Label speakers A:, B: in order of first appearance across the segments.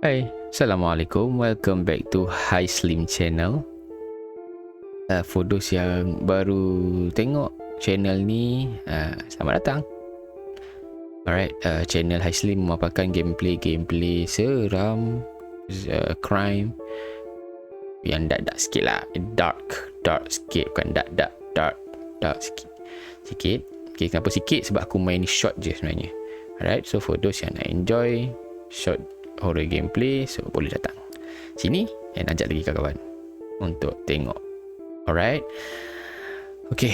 A: Hai, Assalamualaikum. Welcome back to Hi Slim Channel. For those yang baru tengok channel ni, selamat datang. Alright, channel Hi Slim memaparkan gameplay seram, crime yang dark sikit lah. Dark sikit, bukan dark sikit. Okay, kenapa sikit? Sebab aku main short je sebenarnya. Alright, so for those yang nak enjoy short horror gameplay, so boleh datang sini dan ajak lagi kawan-kawan untuk tengok. Alright, okay.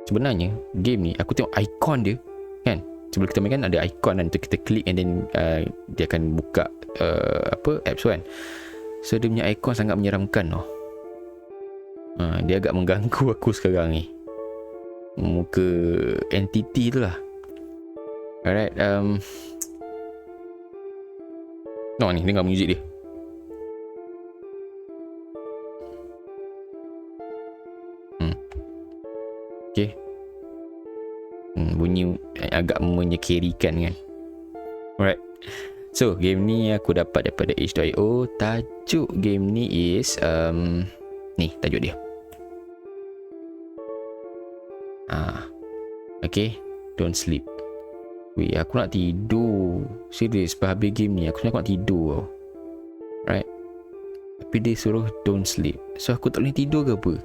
A: Sebenarnya game ni aku tengok ikon dia kan, sebelum kita main kan ada ikon kan, untuk kita klik and then dia akan buka apps kan. So dia punya ikon sangat menyeramkan tau. Dia agak mengganggu aku sekarang ni, muka entity tu lah. Alright, ni dengar muzik dia. Okay. Bunyi agak menyekirikan kan. Alright. So game ni aku dapat daripada itch.io. Tajuk game ni is ni tajuk dia. Okay, don't sleep. Weh, aku nak tidur. Serius, habis game ni aku nak tidur tau. Right. Tapi dia suruh don't sleep. So aku tak boleh tidur ke apa?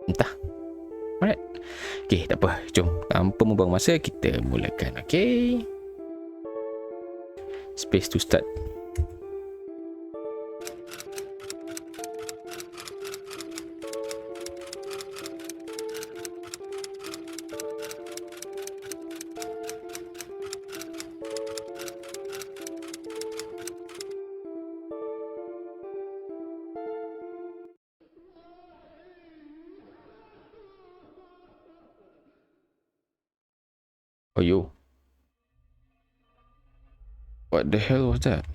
A: Entah. Alright. Okay, tak apa. Jom, tanpa membuang masa, kita mulakan. Okay. Space to start. Oh yo. What the hell was that?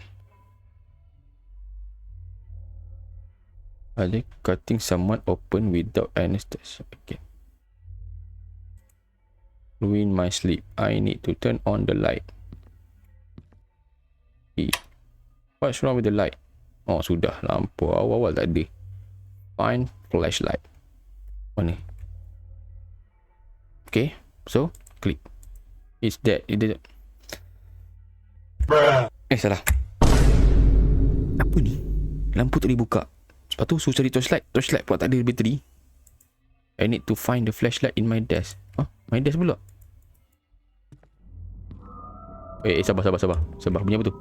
A: Are they cutting someone open without anesthesia? Okay. Ruin my sleep. I need to turn on the light. What's wrong with the light? Oh, sudah. Lampu awal-awal tak ada. Find flashlight. Mana? Okay. So, click. It's dead. Salah. Apa ni? Lampu tak dibuka. Lepas tu suruh cari torchlight. Torchlight pula tak ada bateri. I need to find the flashlight in my desk. My desk pula. Sabar. Sabar. Bunyi apa tu?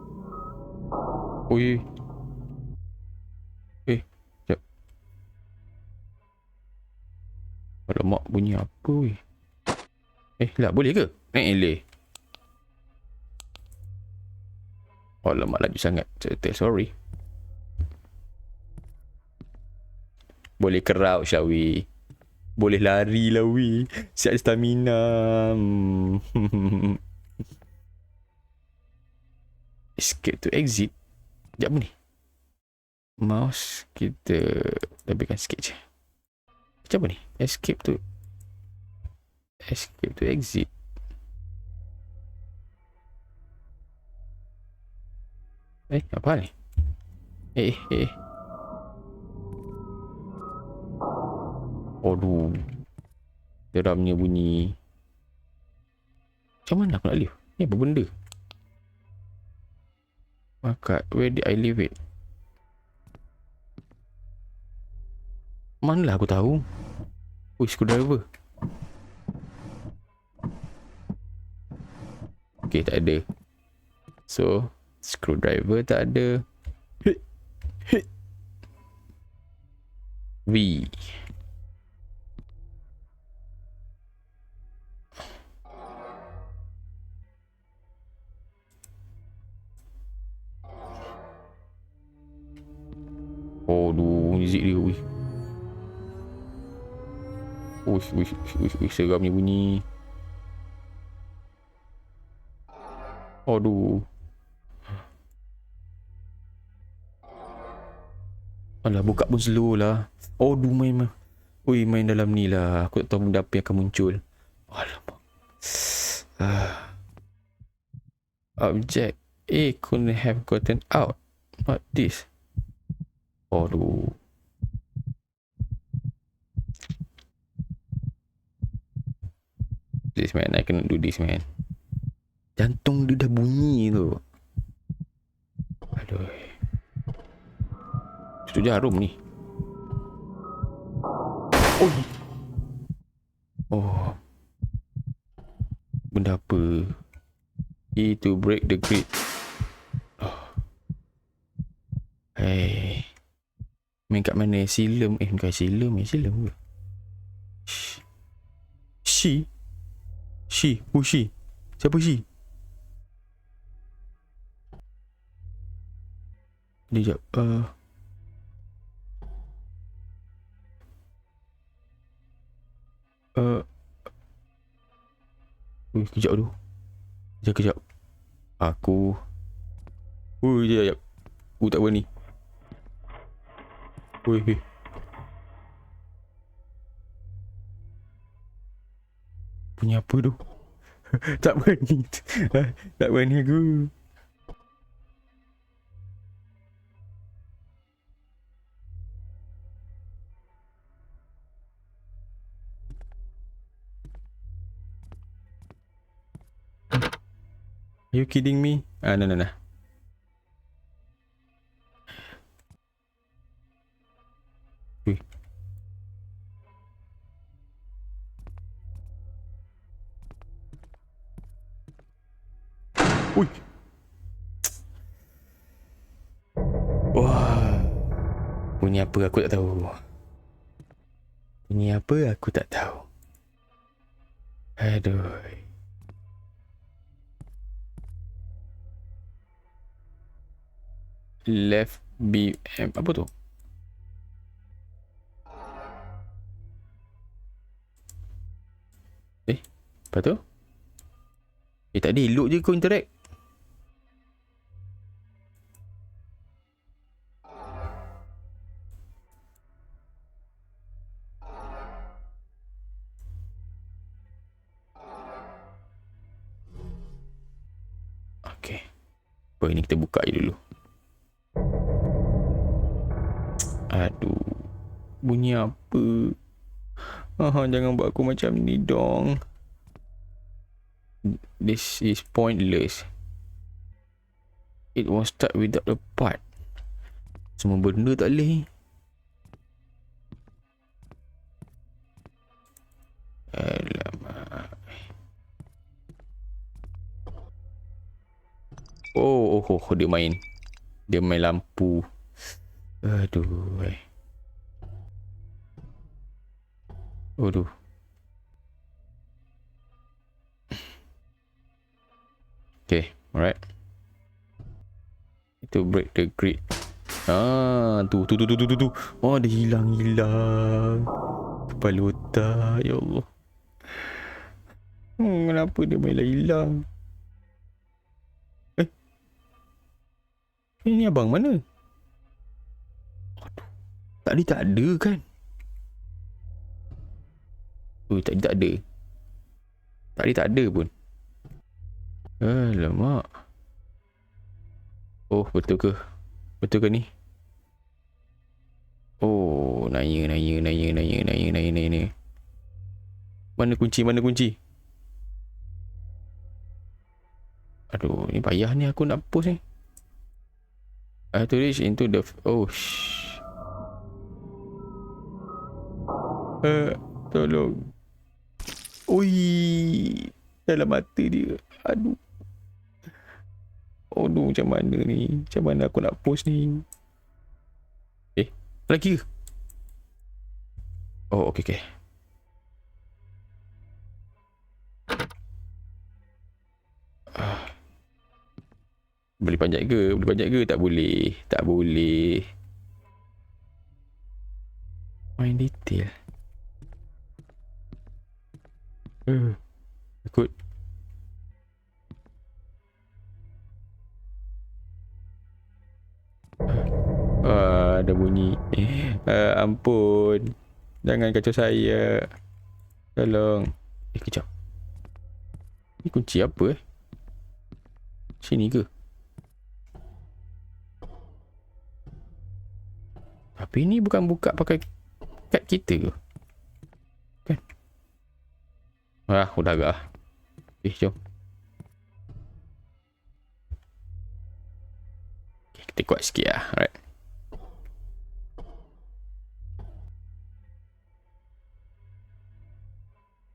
A: Oi. Sekejap. Alamak, bunyi apa weh? Lah, boleh ke? Eleh. Alamak, laju sangat. Sorry. Boleh crouch lah weh. Boleh lari lah weh. Siap stamina. Escape to exit. Sekejap apa ni? Mouse kita lebihkan sikit je. Macam apa ni? Escape to exit. Apa ni? Aduh. Geramnya bunyi. Macam mana aku nak leave? Ni apa benda? Makat. Where did I leave it? Manalah aku tahu. Screwdriver. Okay, tak ada. So, screwdriver tak ada. V. Aduh, muzik dia. Seram ni bunyi. Aduh. Alah, buka pun slow lah. Aduh, main dalam ni lah. Aku tak tahu benda apa yang akan muncul. Alamak. Object A couldn't have gotten out. Not this. Aduh. Please man, I cannot do this man. Jantung dia dah bunyi tu. Aduh. Itu jarum ni. Oh. Oh. Benda apa? E to break the grid. Oh. Hey. Main kat mana? Silem. Bukan silem. Silem ke? She? She? Who she? Siapa she? Dia jap. Kejap tu. Kejap. Aku. Kejap. Aku tak berani. Punya apa tu? Tak berani. Tak berani aku. Are you kidding me? No. Ui. Wah. Bunyi apa aku tak tahu. Bunyi apa aku tak tahu. Aduh. Left BM. Apa tu? Apa tu? Tadi elok je kau interact. Okay. Apa ini kita buka je dulu. Aduh. Bunyi apa? Jangan buat aku macam ni dong. This is pointless. It won't start without a part. Semua benda tak boleh. Alamak. Oh, dia main. Dia main lampu. Aduh. Aduh. Okay, alright. Itu break the grid. Tu. Oh, dia hilang. Kepala otak, ya Allah. Kenapa dia main hilang? Ini abang mana? Aduh. Tadi tak ada kan? Tadi tak ada. Tadi tak ada pun. Alamak. Oh, betul ke? Betul ke ni? Oh, naya. Mana kunci? Aduh, ni payah ni aku nak post ni. I have to reach into the... Oh, tolong. Ui, dalam mata dia. Aduh. Macam mana ni? Macam mana aku nak post ni? Lagi ke? Oh, okay. Boleh panjat ke? Tak boleh. Main detail. Ikut. Ada bunyi. Ampun. Jangan kacau saya. Tolong. Kejap. Ni kunci apa Sini ke? Tapi ni bukan buka pakai kad kita ke? Kan? Udah agak lah. Jom. Okay, kita kuat sikit lah. Alright.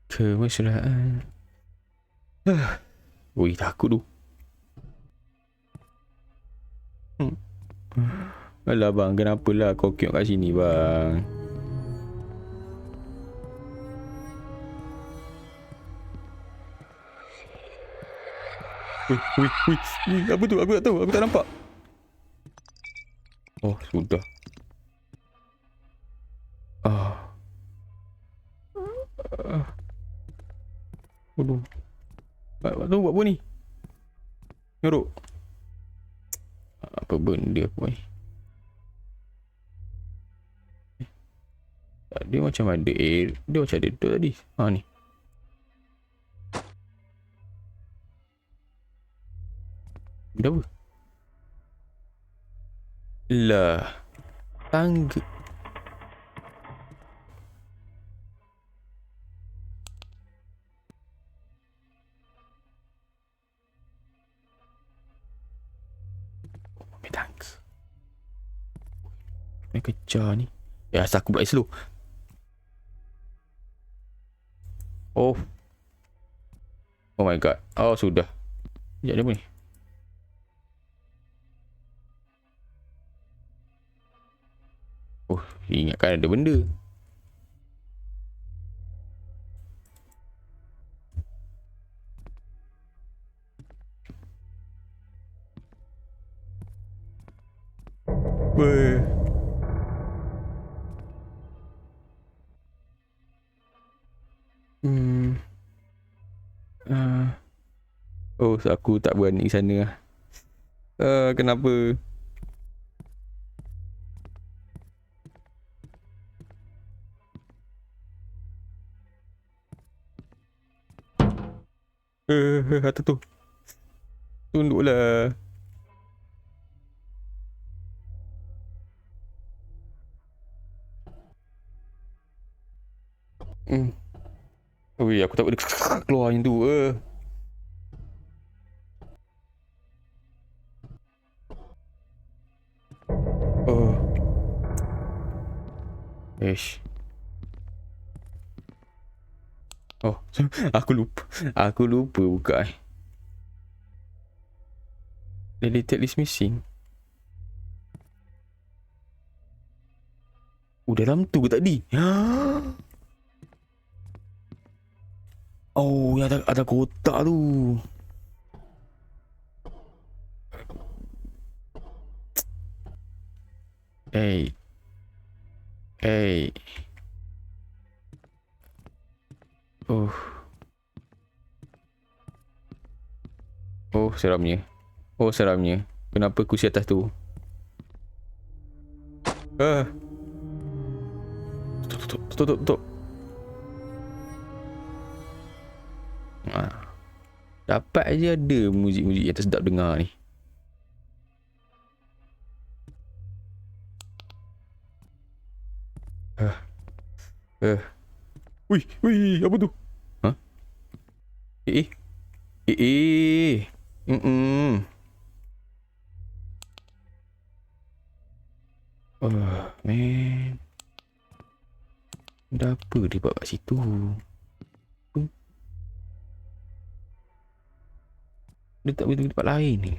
A: Kemesraan. Ui, takut tu. Alah bang, kenapalah kau kiok kat sini bang? Ui, apa tu? Aku tak tahu, aku tak nampak. Oh, sudah. Aduh. Tahu buat apa ni? Nyorok. Apa benda pun ni? Dia macam ada air. Dia macam ada tu tadi. Ni. Benda apa? Lah. Tangga. Ambil tangga. Ini kejar ni. Ya, asal aku buat slow. Oh. Oh my god. Oh, sudah. Sekejap dia apa ni? Oh, ingatkan ada benda. Weh. Oh, aku tak berani sana. Kenapa? Atas tu. Tunduklah. Ui, aku tak boleh keluar yang tu. Ish. Oh, aku lupa. Aku lupa buka. Deleted list missing. Dalam tu ke tadi? Oh, yang ada kotak tu. Hey. Oh, seramnya. Kenapa kursi atas tu? Tutup. Dapat aja ada muzik-muzik yang tersedap dengar ni. Wih, apa tu? Ha? Man. Dah apa dia buat kat situ? Dia tak boleh pergi tempat lain ni.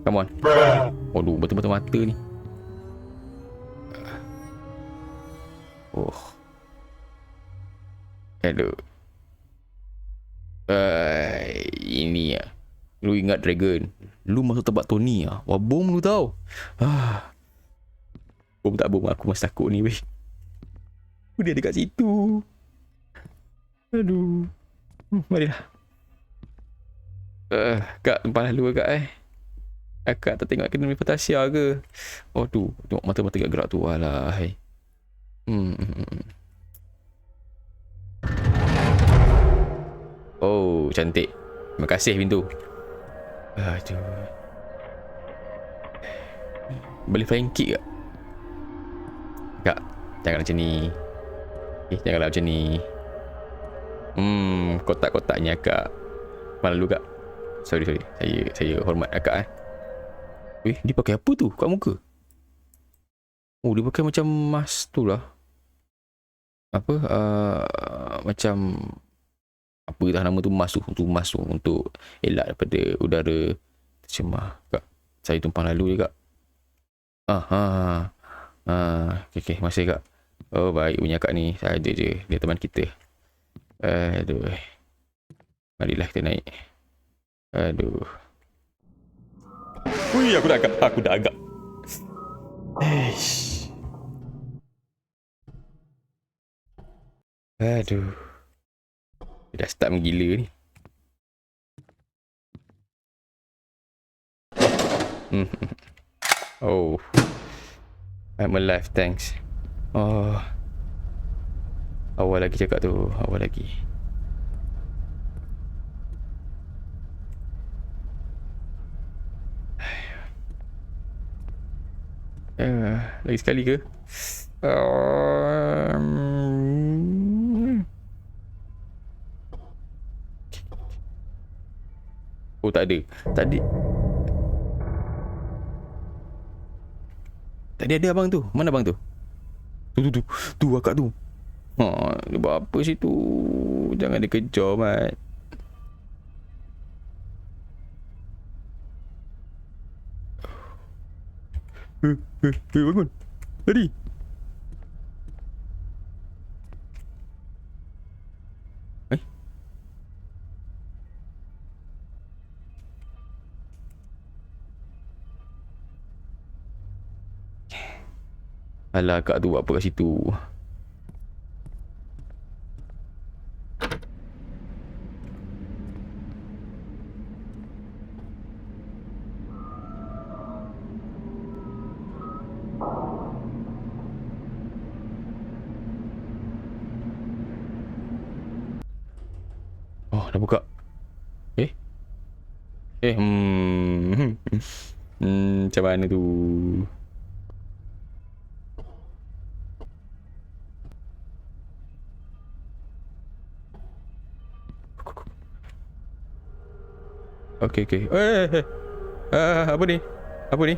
A: Come on. Aduh, betul-betul mata ni. Oh. Hello. Ini ya. Lu ingat Dragon? Lu masuk tempat Tony ah. Wah, bom lu tau. Bom tak bom, aku masih takut ni weh. Dia dekat situ. Aduh. Marilah. Kak, tempat lalu kak Akak tak tengok kena Petasia ke? Oh tu, tengok mata-mata gerak tu. Alah. cantik. Terima kasih pintu. Aduh. Boleh flying kick tak? Kak, jangan macam ni. Janganlah macam ni. Kotak-kotaknya kak. Malu kak. Sorry. Saya hormat akak dia pakai apa tu kat muka? Oh, dia pakai macam mask tu lah. Apa? Macam apa dah nama tu, mask tu. Mask tu untuk elak daripada udara tercemar. Kak, saya tumpang lalu je kak. Okay, masih kak. Oh, baik punya kak ni. Saja je. Dia teman kita. Aduh. Marilah kita naik. Aduh. Ui, aku dah agak. Eish. Aduh. Dia dah start menggila ni. Oh. I'm alive, thanks. Oh. Awal lagi cakap tu. Awal lagi. Lagi sekali ke? Oh, tak ada. Tadi ada abang tu. Mana abang tu? Tu akak tu. Dia buat apa situ? Jangan dia kejar, Mat. Bangun. Lari. Alah, kak tu buat apa kat situ? Oh, dah buka. Macam mana tu? Okay. Apa ni?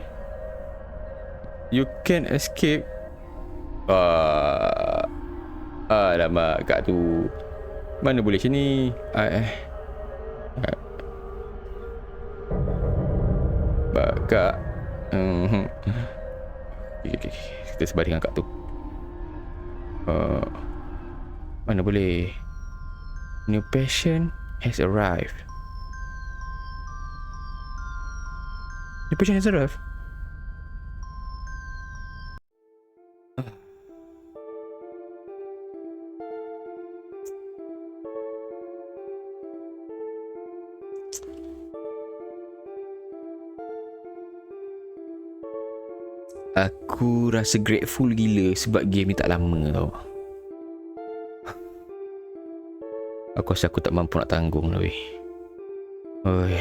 A: You can escape. Alamak, kak tu. Mana boleh sini? Kak. Okay. Kita sebar dengan kak tu. Mana boleh? New patient has arrived. New patient has arrived. Aku rasa grateful gila sebab game ni tak lama tau. Aku rasa aku tak mampu nak tanggung lah weh. Oi.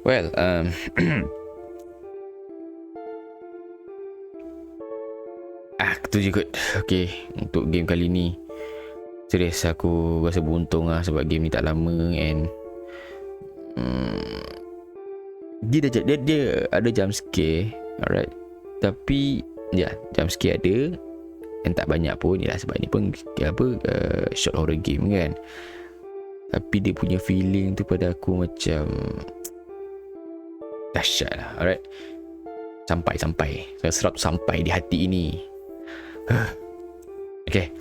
A: Well, tu je kot. Okay, untuk game kali ni serius aku rasa beruntung lah sebab game ni tak lama and dia ada jump scare, alright. Tapi jump scare ada yang tak banyak pun. Yalah, sebab ni pun short horror game kan. Tapi dia punya feeling tu pada aku macam dahsyat lah, alright. Sampai serap sampai di hati ini. Okay,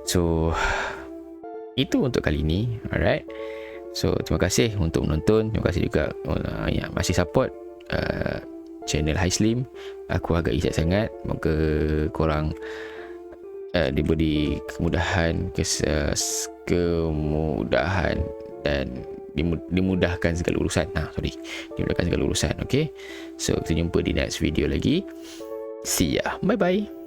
A: so itu untuk kali ni, alright. So terima kasih untuk menonton. Terima kasih juga yang masih support channel Hislim. Aku agak ijat sangat. Moga korang diberi kemudahan dan dimudahkan segala urusan. Dimudahkan segala urusan. Okay, so kita jumpa di next video lagi. See ya, bye bye.